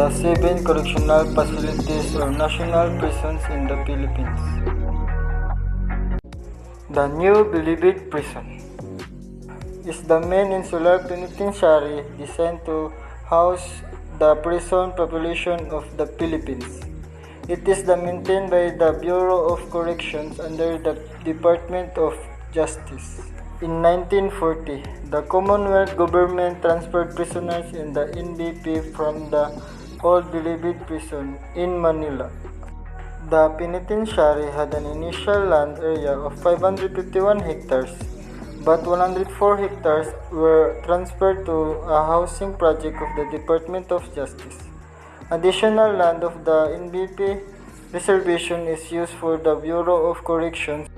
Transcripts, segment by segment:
the 7 correctional facilities or national prisons in the Philippines. The new Bilibid Prison is the main insular penitentiary designed to house the prison population of the Philippines. It is maintained by the Bureau of Corrections under the Department of Justice. In 1940, the Commonwealth government transferred prisoners in the NBP from the old Bilibid prison in Manila. The penitentiary had an initial land area of 551 hectares, but 104 hectares were transferred to a housing project of the Department of Justice. Additional land of the NBP reservation is used for the Bureau of Corrections.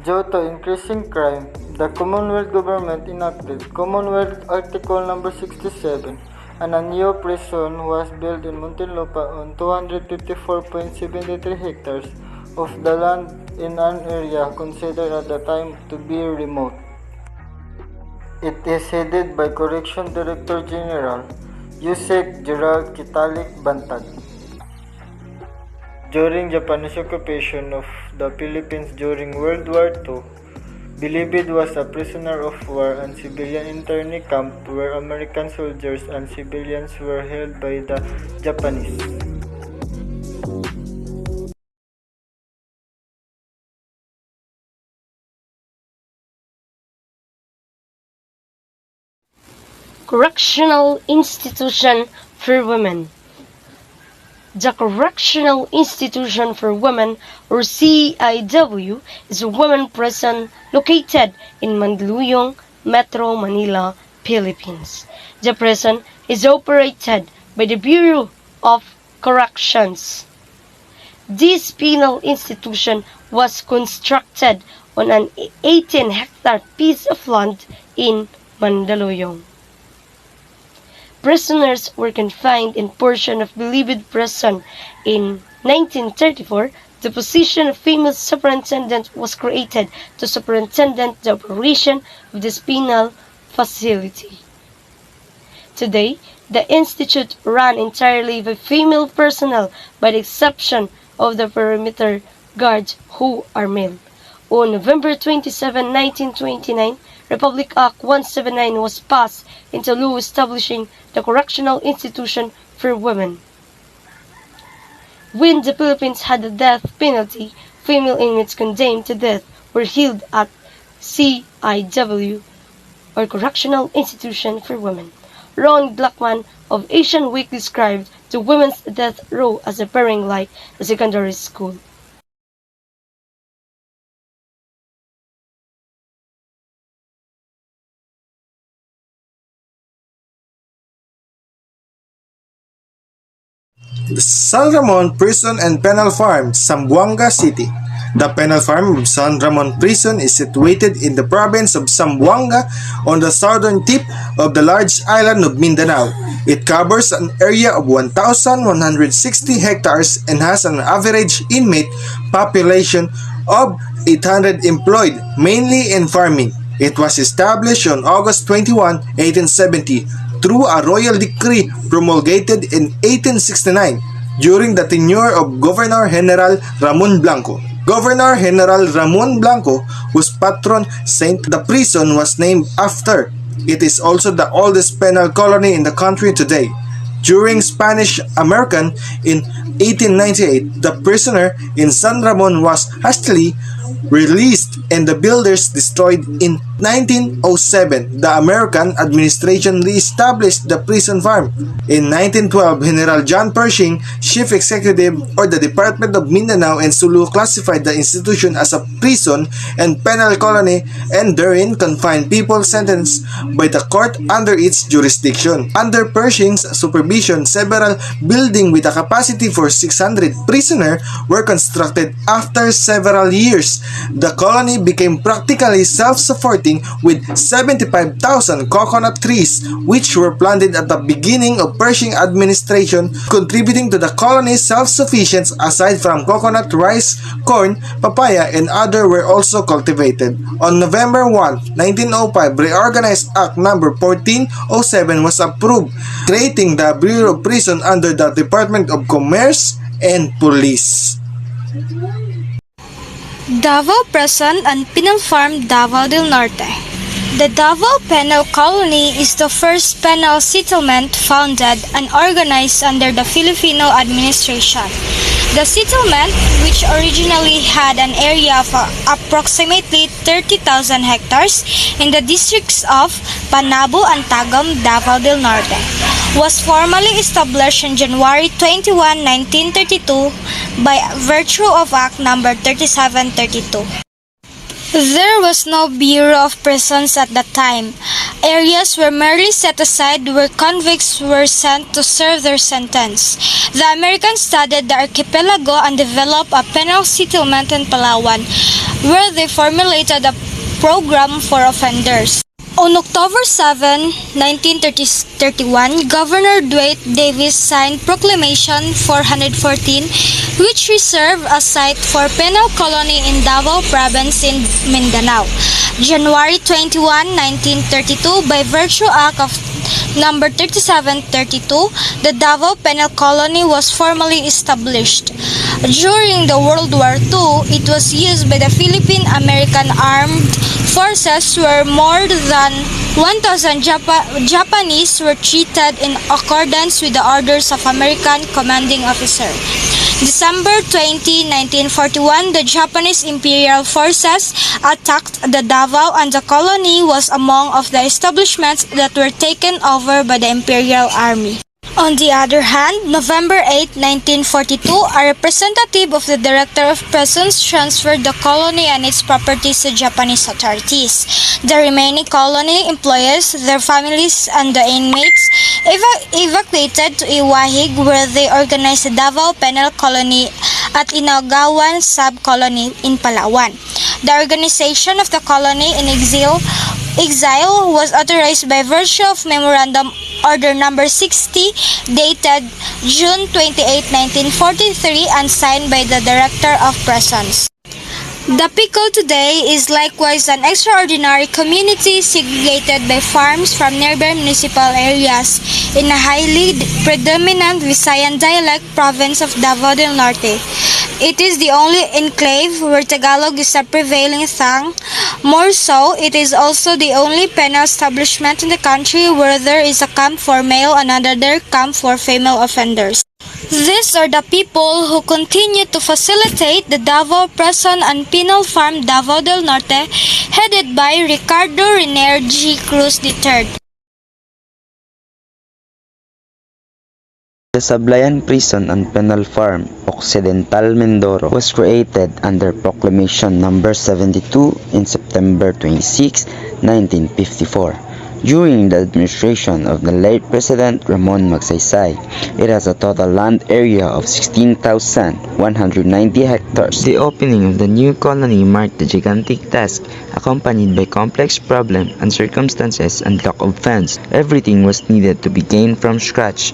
Due to increasing crime, the Commonwealth government enacted Commonwealth Article No. 67, and a new prison was built in Muntinlupa on 254.73 hectares of the land in an area considered at the time to be remote. It is headed by Correction Director General Yusek Gerald Kitalik Bantag. During Japanese occupation of the Philippines during World War II, Bilibid was a prisoner of war and civilian internee camp where American soldiers and civilians were held by the Japanese. Correctional Institution for Women. The Correctional Institution for Women, or CIW, is a women prison located in Mandaluyong, Metro Manila, Philippines. The prison is operated by the Bureau of Corrections. This penal institution was constructed on an 18-hectare piece of land in Mandaluyong. Prisoners were confined in portion of Bilibid prison. In 1934, the position of female superintendent was created to superintendent the operation of this penal facility. Today, the institute run entirely by female personnel by the exception of the perimeter guards who are male. On November 27, 1929, Republic Act 179 was passed into law establishing the Correctional Institution for Women. When the Philippines had the death penalty, female inmates condemned to death were held at CIW, or Correctional Institution for Women. Ron Blackman of Asian Week described the women's death row as appearing like a secondary school. San Ramon Prison and Penal Farm, Zamboanga City. The penal farm of San Ramon Prison is situated in the province of Zamboanga on the southern tip of the large island of Mindanao. It covers an area of 1,160 hectares and has an average inmate population of 800 employed, mainly in farming. It was established on August 21, 1870 through a royal decree promulgated in 1869 during the tenure of Governor General Ramon Blanco. Governor General Ramon Blanco, whose patron saint the prison was named after. It is also the oldest penal colony in the country today. During Spanish-American in 1898, the prisoner in San Ramon was hastily released and the builders destroyed. In 1907, the American administration re-established the prison farm. In 1912, General John Pershing, Chief Executive or the Department of Mindanao and Sulu, classified the institution as a prison and penal colony and therein confined people sentenced by the court under its jurisdiction. Under Pershing's supervision, several buildings with a capacity for 600 prisoners were constructed. After several years, the colony became practically self-supporting with 75,000 coconut trees which were planted at the beginning of Pershing administration, contributing to the colony's self-sufficiency. Aside from coconut, rice, corn, papaya, and other were also cultivated. On November 1, 1905, Reorganized Act No. 1407 was approved, creating the Bureau of Prison under the Department of Commerce and Police. Davao Prison and Penal Farm, Davao del Norte. The Davao Penal Colony is the first penal settlement founded and organized under the Filipino administration. The settlement, which originally had an area of approximately 30,000 hectares in the districts of Panabo and Tagum, Davao del Norte, was formally established on January 21, 1932 by virtue of Act No. 3732. There was no Bureau of Prisons at the time. Areas were merely set aside where convicts were sent to serve their sentence. The Americans studied the archipelago and developed a penal settlement in Palawan, where they formulated a program for offenders. On October 7, 1931, Governor Dwight Davis signed Proclamation 414, which reserved a site for penal colony in Davao Province in Mindanao. January 21, 1932, by virtue Act of No. 3732, the Davao Penal Colony was formally established. During the World War II, it was used by the Philippine-American Armed Forces, where more than 1,000 Japanese were treated in accordance with the orders of American commanding officer. December 20, 1941, the Japanese Imperial Forces attacked the Davao, and the colony was among of the establishments that were taken over by the Imperial Army. On the other hand, November 8, 1942, a representative of the Director of Prisons transferred the colony and its properties to Japanese authorities. The remaining colony employees, their families, and the inmates evacuated to Iwahig, where they organized the Davao Penal Colony at Inagawan Sub-Colony in Palawan. The organization of the colony in exile was authorized by virtue of Memorandum Order No. 60, dated June 28, 1943, and signed by the Director of Prisons. The Pico today is likewise an extraordinary community segregated by farms from nearby municipal areas in a highly predominant Visayan dialect province of Davao del Norte. It is the only enclave where Tagalog is a prevailing tongue. More so, it is also the only penal establishment in the country where there is a camp for male and another camp for female offenders. These are the people who continue to facilitate the Davao Prison and Penal Farm, Davao del Norte, headed by Ricardo Renier G. Cruz III. The Sablayan Prison and Penal Farm, Occidental Mindoro, was created under Proclamation No. 72 in September 26, 1954. During the administration of the late President Ramon Magsaysay, it has a total land area of 16,190 hectares. The opening of the new colony marked a gigantic task, accompanied by complex problems and circumstances and lack of funds. Everything was needed to be gained from scratch.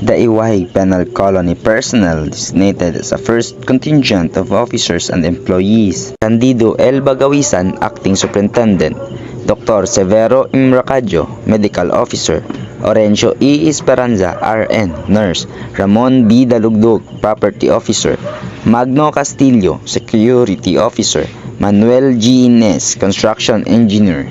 The Iwahig Penal Colony personnel designated as a first contingent of officers and employees. Candido L. Bagawisan, Acting Superintendent. Dr. Severo Imracadjo, Medical Officer. Orencio E. Esperanza, RN, Nurse. Ramon B. Dalugdog, Property Officer. Magno Castillo, Security Officer. Manuel G. Ines, Construction Engineer.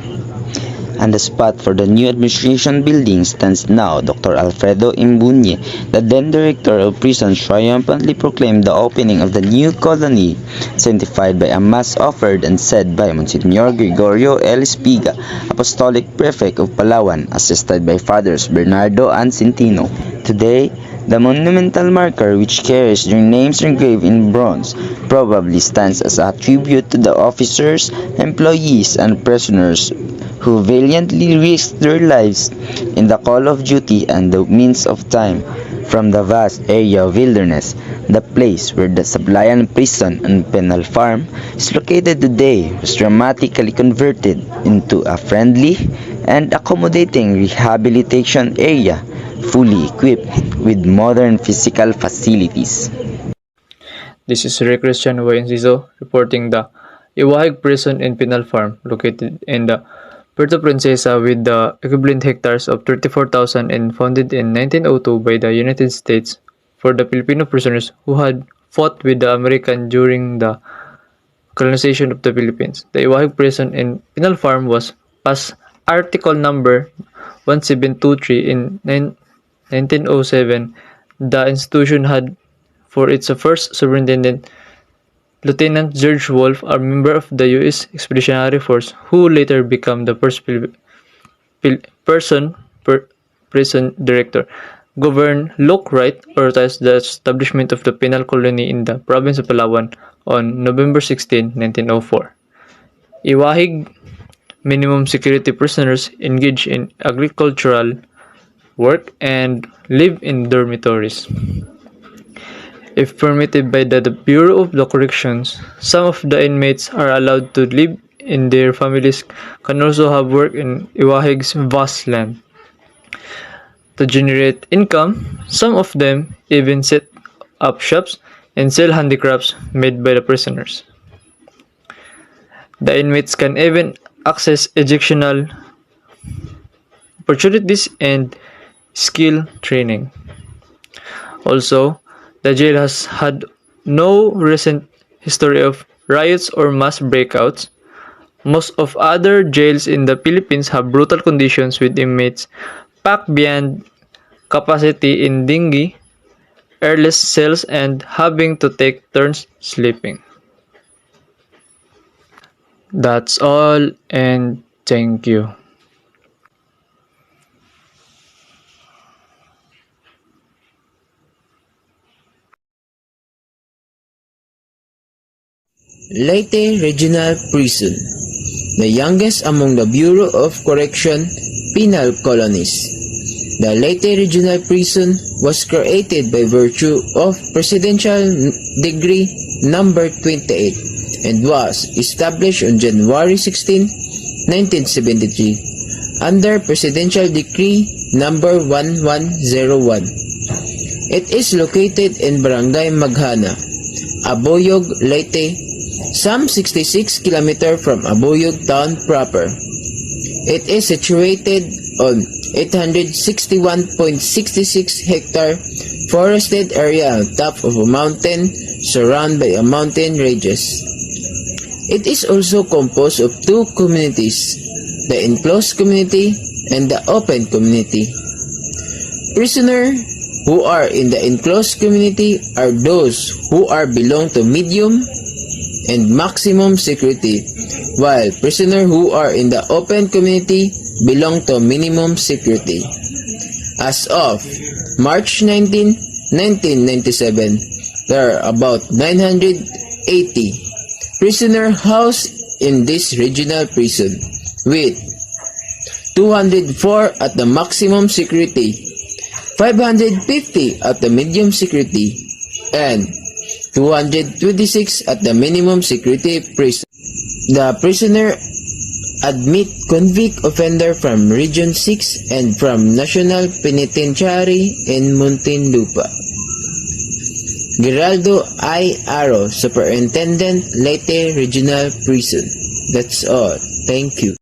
And the spot for the new administration building stands now. Dr. Alfredo Imbunye, the then Director of Prisons, triumphantly proclaimed the opening of the new colony, sanctified by a mass offered and said by Monsignor Gregorio L. Espiga, Apostolic Prefect of Palawan, assisted by Fathers Bernardo and Centino. Today, the monumental marker, which carries their names engraved in bronze, probably stands as a tribute to the officers, employees, and prisoners who valiantly risked their lives in the call of duty and the means of time from the vast area of wilderness. The place where the Sablayan Prison and Penal Farm is located today was dramatically converted into a friendly and accommodating rehabilitation area, fully equipped with modern physical facilities. This is Recreation Enciso reporting the Iwahig Prison and Penal Farm located in the Puerto Princesa with the equivalent hectares of 34,000 and founded in 1902 by the United States for the Filipino prisoners who had fought with the American during the colonization of the Philippines. The Iwahig Prison and Penal Farm was passed Article number 1723 in 1907. The institution had for its first superintendent Lieutenant George Wolfe, a member of the U.S. Expeditionary Force, who later became the first prison director. Governor Luke Wright authorized the establishment of the penal colony in the province of Palawan on November 16, 1904. Iwahig minimum security prisoners engage in agricultural work and live in dormitories. If permitted by the Bureau of the Corrections, some of the inmates are allowed to live in their families can also have work in Iwahig's vast land. To generate income, some of them even set up shops and sell handicrafts made by the prisoners. The inmates can even access educational opportunities and skill training. Also, the jail has had no recent history of riots or mass breakouts. Most of other jails in the Philippines have brutal conditions with inmates packed beyond capacity in dingy, airless cells and having to take turns sleeping. That's all, and thank you. Leyte Regional Prison, the youngest among the Bureau of Correction penal colonies. The Leyte Regional Prison was created by virtue of Presidential Decree Number 28 and was established on January 16, 1973 under Presidential Decree Number 1101. It is located in Barangay Maghana, Aboyog, Leyte, some 66 km from Aboyog town proper. It is situated on 861.66 hectare forested area on top of a mountain surrounded by a mountain ranges. It is also composed of two communities, the enclosed community and the open community. Prisoners who are in the enclosed community are those who are belong to medium and maximum security, while prisoners who are in the open community belong to minimum security. As of March 19, 1997, there are about 980 prisoners housed in this regional prison, with 204 at the maximum security, 550 at the medium security, and 226 at the minimum security prison. The prisoner admit convict offender from Region 6 and from National Penitentiary in Muntinlupa. Geraldo I. Aro, Superintendent, Leyte Regional Prison. That's all. Thank you.